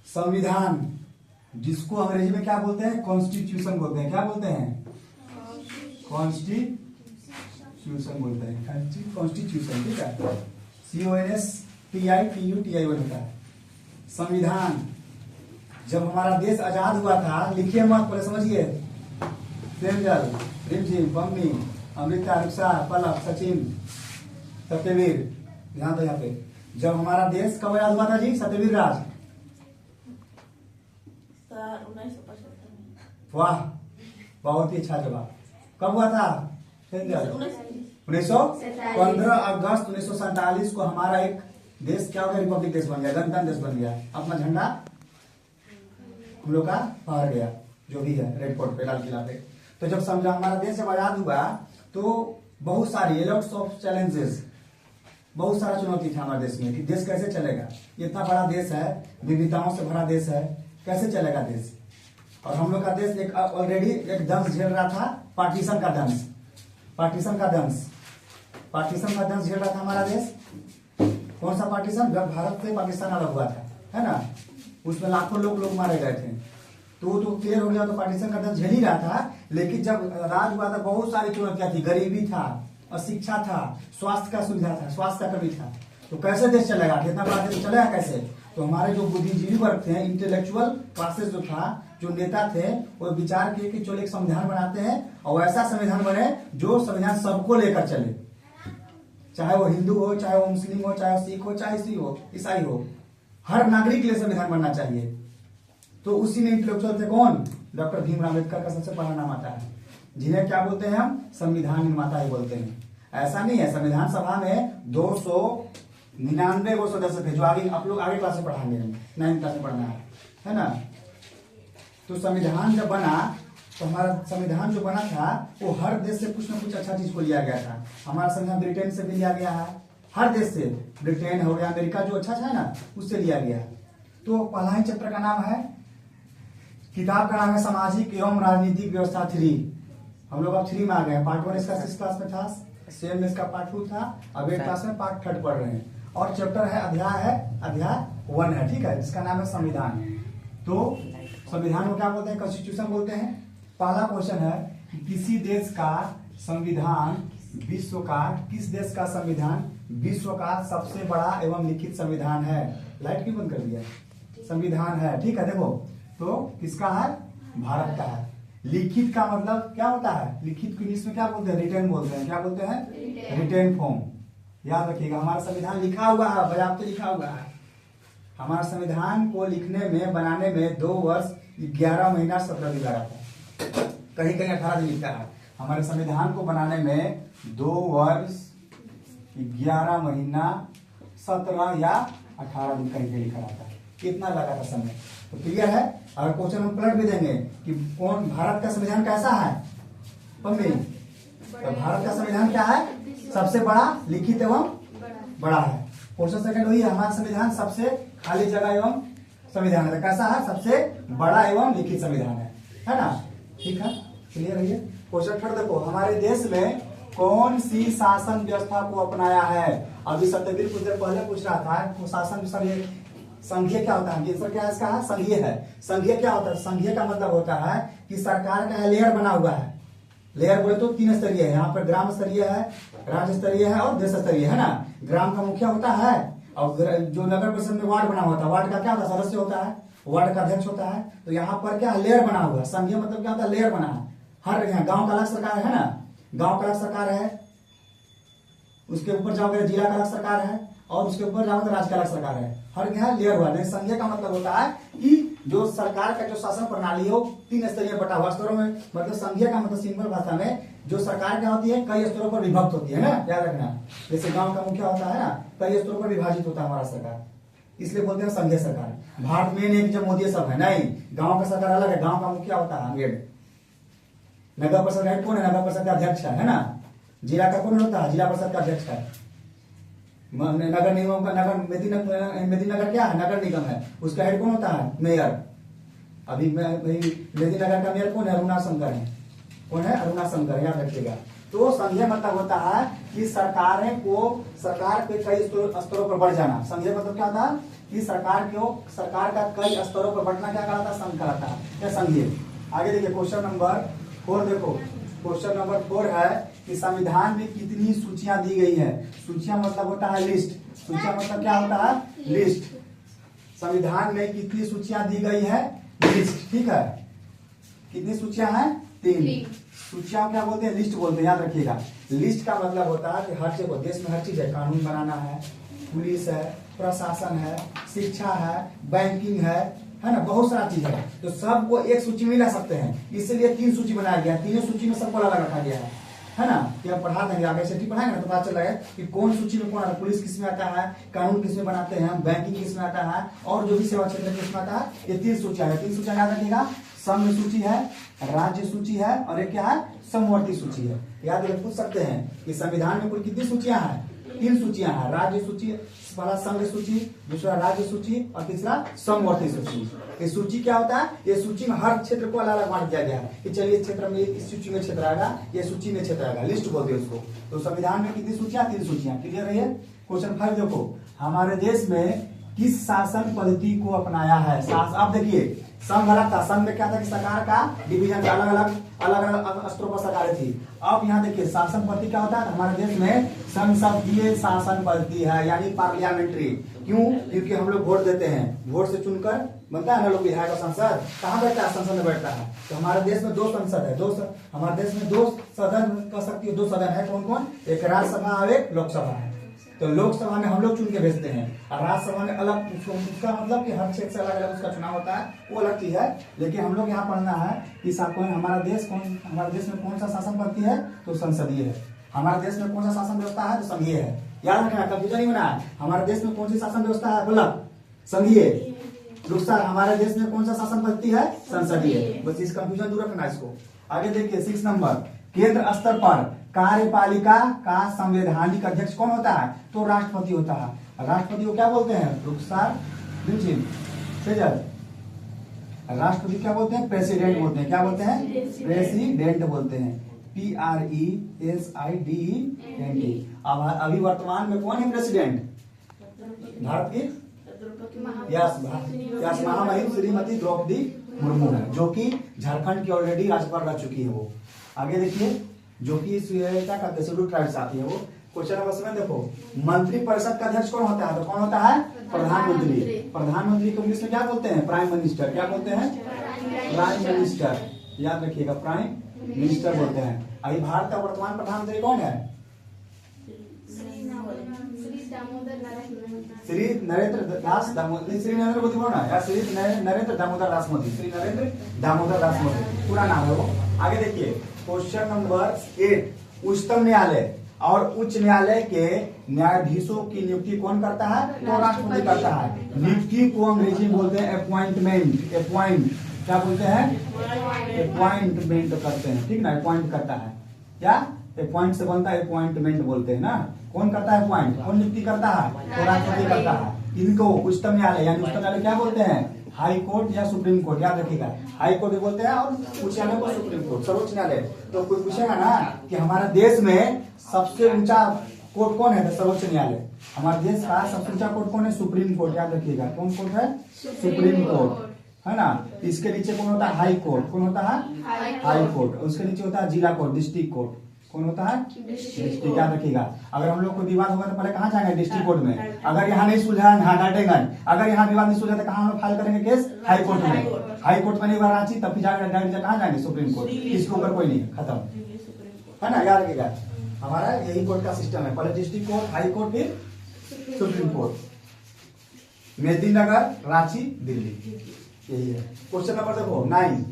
संविधान, जिसको अंग्रेजी में क्या बोलते हैं, कॉन्स्टिट्यूशन बोलते हैं। क्या बोलते हैं, कॉन्स्टिट्यूशन बोलते हैं, कॉन्स्टिट्यूशन। ठीक है, CONSTITUTI होता है संविधान। जब हमारा देश आजाद हुआ था, लिखिए मत, पहले समझिए। सेंजल, रिमझिम, पम्मी, अमृता, रुखसा, पलक, सचिन, सत्यवीर, ध्यान दो यहाँ पे। जब हमारा देश कब आजाद हुआ था जी, सत्यवीर राज? 1975। वाह, बहुत ही अच्छा जवाब। कब हुआ था? 15 अगस्त 1947 को हमारा एक देश क्या हो गया, रिपब्लिक देश बन गया, गणतंत्र देश बन गया। अपना झंडा हम लोग का फहर गया, जो भी है, रेड फोर्ट पे, लाल किला पे। तो जब समझा हमारा देश जब आजाद हुआ तो बहुत सारी लॉट्स ऑफ चैलेंजेस, बहुत सारा चुनौती था हमारे देश में कि देश कैसे चलेगा। इतना बड़ा देश है, विविधताओं से भरा देश है, कैसे चलेगा देश। और हम लोग का देश एक ऑलरेडी एक दंश झेल रहा था, पार्टीशन का दंश, पार्टीशन का दंश, पार्टीशन का दंश झेल रहा था हमारा देश। कौन सा पार्टीशन? जब भारत से पाकिस्तान अलग हुआ था, है ना, उसमें लाखों लोग मारे गए थे। तो क्लियर हो गया, तो पार्टीशन का दंश झेल ही रहा था। लेकिन जब राज हुआ था, बहुत सारी चुनौतियां थी, गरीबी था, अशिक्षा था, स्वास्थ्य का सुविधा था, स्वास्थ्य का कमी था। तो कैसे देश चलेगा, कितना बड़ा देश चलेगा कैसे? तो हमारे जो बुद्धिजीवी वर्ग थे, इंटेलेक्चुअल क्लासेस जो था, जो नेता थे, वो विचार किए कि चलो एक संविधान बनाते हैं और ऐसा संविधान बने जो संविधान सबको लेकर चले, चाहे वो हिंदू हो, चाहे वो मुस्लिम हो, चाहे वो सिख हो, चाहे ईसाई हो, हर नागरिक के लिए संविधान बनना चाहिए। तो उसी में इंटेलेक्चुअल थे कौन? डॉक्टर भीमराव अम्बेडकर का सबसे पहला नाम आता है, जिन्हें क्या बोलते हैं हम? संविधान निर्माता ही बोलते हैं। ऐसा नहीं है, संविधान सभा में 299 वो सदस्य थे, जो आगे आप लोग आगे क्लास में पढ़ाएंगे, 9th क्लास में पढ़ना है ना। तो संविधान जब बना, तो हमारा संविधान जो बना था वो हर देश से कुछ ना कुछ अच्छा चीज को लिया गया था। हमारा संविधान ब्रिटेन से भी लिया गया है, हर देश से, ब्रिटेन हो गया, अमेरिका जो अच्छा है ना, उससे लिया गया। तो पहला ही चैप्टर का नाम है, किताब का नाम है सामाजिक एवं राजनीतिक व्यवस्था 3। हम लोग अब 3 में आ गए। पार्ट 1 इसका 6th क्लास में था, सेम में इसका पार्ट 2 था, अब 8th क्लास में पार्ट 3 पढ़ रहे हैं। और चैप्टर है, अध्याय 1 है, ठीक है, जिसका नाम है संविधान। तो संविधान को क्या बोलते हैं? कॉन्स्टिट्यूशन बोलते हैं। पहला क्वेश्चन है कि किसी देश का संविधान विश्व का, किस देश का संविधान विश्व का सबसे बड़ा एवं लिखित संविधान है? लाइट क्यों बंद कर दिया? संविधान है, ठीक है। देखो, तो किसका है? भारत का है। लिखित का मतलब क्या होता है? लिखित को इंग्लिश में क्या बोलते हैं? रिटन बोलते हैं। क्या बोलते हैं? Written form. याद रखिएगा, हमारा संविधान लिखा हुआ है, बजाबते लिखा हुआ है। हमारा संविधान को लिखने में, बनाने में 2 वर्ष 11 महीना 17 दिन लगा था, कहीं कहीं 18 दिन लिखता है। हमारे संविधान को बनाने में 2 वर्ष 11 महीना 17 या 18 दिन कहीं कहीं लिखा रहता है, कितना लगा था समय। तो क्लियर है। और क्वेश्चन हम पलट भी देंगे कि कौन, भारत का संविधान कैसा है? पम्मी, तो भारत का संविधान क्या है? सबसे बड़ा, लिखित एवं बड़ा है। क्वेश्चन सेकंड वही है, हमारा संविधान सबसे खाली जगह एवं संविधान है, कैसा है? सबसे बड़ा एवं लिखित संविधान है ना, ठीक है, क्लियर है ये। क्वेश्चन थर्ड देखो, हमारे देश में कौन सी शासन व्यवस्था को अपनाया है? अभी सत्यवीर कुछ देर पहले पूछ रहा था, शासन सर ये संघीय क्या होता है? सर क्या है इसका? है संघीय है। संघीय क्या होता है? संघीय का मतलब होता है कि सरकार का लेयर बना हुआ है। लेयर बोले तो 3 स्तरीय है, यहाँ पर ग्राम स्तरीय है, राज्य स्तरीय है और देश स्तरीय है ना। ग्राम का मुखिया होता है और जो नगर परिषद में वार्ड बना होता है, वार्ड का क्या होता है? सदस्य होता है, वार्ड का अध्यक्ष होता है। तो यहाँ पर क्या लेयर बना हुआ है। संघीय मतलब क्या होता है? लेयर बना है। हर यहाँ गाँव का अलग सरकार है ना, गाँव का अलग सरकार है, उसके ऊपर जाओगे जिला का अलग सरकार है, और उसके ऊपर जाओगे राज्य का अलग सरकार है। हर यहाँ लेयर हुआ। लेकिन संघीय का मतलब होता है कि जो सरकार का जो शासन प्रणाली हो 3 स्तरीय बटा हुआ स्तरों में, मतलब संघीय का मतलब सिंपल भाषा में जो सरकार क्या होती है, कई स्तरों पर विभक्त होती है ना, याद रखना। जैसे गांव का मुखिया होता है ना, कई स्तरों पर विभाजित होता है हमारा सरकार, इसलिए बोलते हैं संघीय सरकार। भारत में नहीं जब मोदी सब है, नहीं, गाँव का सरकार अलग है। गाँव का मुखिया होता है हेड, नगर परिषद हेड कौन है? नगर परिषद का अध्यक्ष है ना। जिला का कौन होता है? जिला परिषद का अध्यक्ष है। नगर निगम का, नगर मेदिनीनगर क्या है? नगर निगम है, उसका हेड कौन होता है? मेयर। अभी मेदिनीनगर का मेयर कौन है? अरुणा शंकर है। कौन है? अरुणा शंकर, याद रखिएगा। तो संघीय मतलब होता है कि सरकार के कई स्तरों पर बढ़ जाना। संघीय मतलब क्या होता है कि सरकार का कई स्तरों पर बढ़ना क्या कहलाता है, संघ कहलाता है या संघीय। आगे देखिए क्वेश्चन नंबर 4 देखो। क्वेश्चन नंबर 4 है कि संविधान में कितनी सूचियां दी गई है। सूचियां मतलब होता है लिस्ट। सूचियां मतलब क्या होता है, लिस्ट। संविधान में कितनी सूचियां दी गई है, लिस्ट। ठीक है, कितनी सूचियां हैं, 3। सूचियां क्या बोलते हैं, लिस्ट बोलते हैं, याद रखिएगा। लिस्ट का मतलब होता है कि हर चीज, देश में हर चीज है, कानून बनाना है, पुलिस है, प्रशासन है, शिक्षा है, बैंकिंग है ना, बहुत सारा चीज है। तो सबको एक सूची में ला सकते हैं, इसलिए 3 सूची बनाया गया है। तीनों सूची में सबको अलग रखा गया है ना। कि हम पढ़ा देंगे आगे से, पढ़ाएंगे ना तो पता चल जाएगा कि कौन सूची में कौन आता है, पुलिस किस में आता है, कानून किस में बनाते हैं, बैंकिंग किस में आता है, और जो भी सेवा क्षेत्र किस में आता है। ये 3 सूचियां है। 3 सूचियां याद रखिएगा, संघ सूची है, राज्य सूची है, और एक क्या है, समवर्ती सूची है। याद रख पूछ सकते हैं कि संविधान में कुल कितनी सूचियां हैं, 3 सूचियां हैं। राज्य सूची, पहला संघ सूची, दूसरा राज्य सूची, और तीसरा समवर्ती सूची। ये सूची क्या होता है, ये सूची में हर क्षेत्र को अलग अलग बांट दिया गया है कि चलिए इस क्षेत्र में, इस सूची में क्षेत्र आएगा, ये सूची में क्षेत्र आएगा, लिस्ट बोलते हैं उसको। तो संविधान में कितनी सूचियां, 3 सूचियां। क्लियर है। क्वेश्चन 5 देखो, हमारे देश में किस शासन पद्धति को अपनाया है। अब देखिए, संघ अलग था, संघ में क्या था कि सरकार का डिवीजन अलग अलग स्तरों पर सरकारें थी। अब यहाँ देखिए शासन पद्धति क्या होता है, हमारे देश में संसदीय शासन पद्धति है, यानी पार्लियामेंट्री। क्यों, क्योंकि हम लोग वोट देते हैं, वोट से चुनकर बनता है ना लोग विधायक और सांसद। कहाँ बैठता है, संसद में बैठता है। तो हमारे देश में 2 संसद है, हमारे देश में 2 सदन कह सकती है, 2 सदन है। कौन कौन, एक राज्यसभा और एक लोकसभा है। तो लोकसभा में हम लोग चुन के भेजते हैं, और राज्यसभा में अलग, उसका मतलब कि हर क्षेत्र से अलग अलग उसका चुनाव होता है, वो अलग चीज है। लेकिन हम लोग यहाँ पढ़ना है कि हमारे देश में कौन सा शासन पद्धति है, तो संसदीय है। हमारे देश में कौन सा शासन व्यवस्था है, तो संघीय है। याद रखना, कंफ्यूजन नहीं होना है। हमारे देश में कौन सी शासन व्यवस्था है, बोला संघीय। दूसरा, हमारे देश में कौन सा शासन पद्धति है, संसदीय। बस इस कंफ्यूजन दूर रखना इसको। आगे देखिए 6 नंबर, केंद्र स्तर पर कार्यपालिका का संवैधानिक अध्यक्ष कौन होता है, तो राष्ट्रपति होता है। राष्ट्रपति को क्या बोलते हैं, राष्ट्रपति क्या बोलते हैं, प्रेसिडेंट बोलते हैं। क्या बोलते हैं, प्रेसिडेंट बोलते हैं, PRESIDENT। अब अभी वर्तमान में कौन है प्रेसिडेंट, भारत की महामहिम श्रीमती द्रौपदी मुर्मू है, जो कि झारखंड की ऑलरेडी राज्यपाल रह चुकी है वो। आगे देखिए, जो कि क्या कहते हैं, शेड्यूल ट्राइब्स आती है वो। क्वेश्चन नंबर 7 देखो, मंत्री परिषद का अध्यक्ष कौन होता है, तो कौन होता है, प्रधानमंत्री। प्रधानमंत्री को इंग्लिश में क्या बोलते हैं, प्राइम मिनिस्टर। क्या बोलते हैं, प्राइम मिनिस्टर। याद रखिएगा, प्राइम मिनिस्टर बोलते हैं। अभी भारत का वर्तमान प्रधानमंत्री कौन है, श्री नरेंद्र दास मोदी। श्री नरेंद्र मोदी बोलना या श्री नरेंद्र दामोदर दास मोदी, श्री नरेंद्र दामोदर दास मोदी पूरा नाम है वो। आगे देखिए क्वेश्चन नंबर 8, उच्चतम न्यायालय और उच्च न्यायालय के न्यायाधीशों की नियुक्ति कौन करता है, तो राष्ट्रपति करता है। नियुक्ति को अंग्रेजी में बोलते हैं अपॉइंटमेंट। अपॉइंट क्या बोलते हैं, अपॉइंटमेंट करते हैं, ठीक ना, अपॉइंट करता है। क्या अपॉइंट से बनता है, अपॉइंटमेंट बोलते हैं ना। कौन करता है अपॉइंट, कौन नियुक्ति करता है, तो राष्ट्रपति करता है। इनको उच्चतम न्यायालय यानी उच्चतम न्यायालय क्या बोलते हैं, हाई कोर्ट या सुप्रीम कोर्ट। याद रखिएगा, हाई कोर्ट भी बोलते हैं और उच्च न्यायालय को सुप्रीम कोर्ट, सर्वोच्च न्यायालय। तो कोई पूछेगा ना कि हमारे देश में सबसे ऊंचा कोर्ट कौन है, तो सर्वोच्च न्यायालय। हमारे देश का सबसे ऊंचा कोर्ट कौन है, सुप्रीम कोर्ट। याद रखिएगा, कौन कोर्ट है, सुप्रीम कोर्ट, है ना। इसके नीचे कौन होता है, हाई कोर्ट। कौन होता है, हाई कोर्ट। उसके नीचे होता है जिला कोर्ट, डिस्ट्रिक्ट कोर्ट। कौन होता है, डिस्ट्रिक्ट। याद रखिएगा, अगर हम लोग को विवाद होगा तो पहले कहाँ जाएंगे, डिस्ट्रिक्ट कोर्ट में। अगर यहाँ नहीं सुलझा, यहाँ डांटेंगे। अगर यहाँ विवाद नहीं सुलझा तो कहाँ हम लोग फाइल करेंगे केस, हाई कोर्ट में। हाई कोर्ट में नहीं हुआ रांची, तब फिर जाकर कहाँ जाएंगे, सुप्रीम कोर्ट। इसके ऊपर कोई नहीं, खत्म, है ना। याद रखिएगा, हमारा यही कोर्ट का सिस्टम है, पहले डिस्ट्रिक्ट कोर्ट, हाई कोर्ट, फिर सुप्रीम कोर्ट। मेदिनीनगर, रांची, दिल्ली, यही है। क्वेश्चन नंबर देखो 9।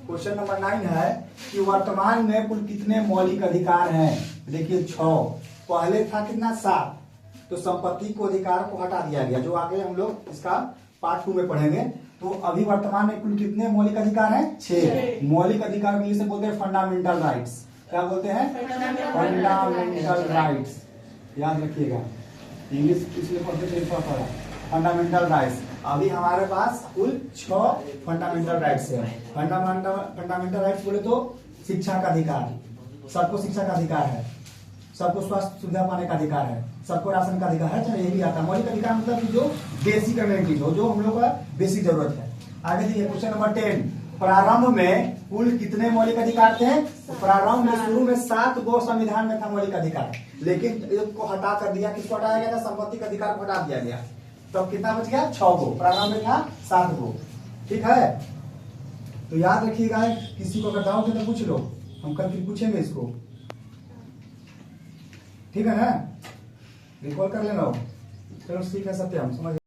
क्वेश्चन नंबर 9 है कि वर्तमान में कुल कितने मौलिक अधिकार हैं। देखिए 6, पहले था कितना, 7। तो संपत्ति को अधिकार को हटा दिया गया, जो आगे हम लोग इसका पार्ट 2 में पढ़ेंगे। तो अभी वर्तमान में कुल कितने मौलिक अधिकार हैं, 6 मौलिक अधिकार इंग्लिश में बोलते हैं फंडामेंटल राइट्स। क्या बोलते हैं, फंडामेंटल राइट्स। याद रखिएगा, इंग्लिश इसलिए पढ़ते पड़ा, फंडामेंटल राइट्स। अभी हमारे पास कुल 6 फंडामेंटल राइट्स है। फंडामेंटल राइट्स बोले तो शिक्षा का अधिकार, सबको शिक्षा का अधिकार है, सबको स्वास्थ्य सुविधा पाने का अधिकार है, सबको राशन का अधिकार है। चलो ये भी आता है। मौलिक अधिकार मतलब कि जो बेसिक कम्युनिटीज हो, जो हम लोग का बेसिक जरूरत है। आगे देखिए क्वेश्चन नंबर 10, प्रारंभ में कुल कितने मौलिक अधिकार थे? प्रारंभ में शुरू में 7 गो संविधान में था मौलिक अधिकार, लेकिन एक को हटा कर दिया। किसको हटाया गया था? संपत्ति के अधिकार को हटा दिया गया। तो कितना बच गया? 6 गो। प्रारंभ में था 7 गो। ठीक है, तो याद रखिएगा। किसी को अगर डाउट है तो पूछ लो, हम कल फिर पूछेंगे इसको। ठीक है ना, रिकॉल कर लेना। चलो ठीक है सत्यम, समझ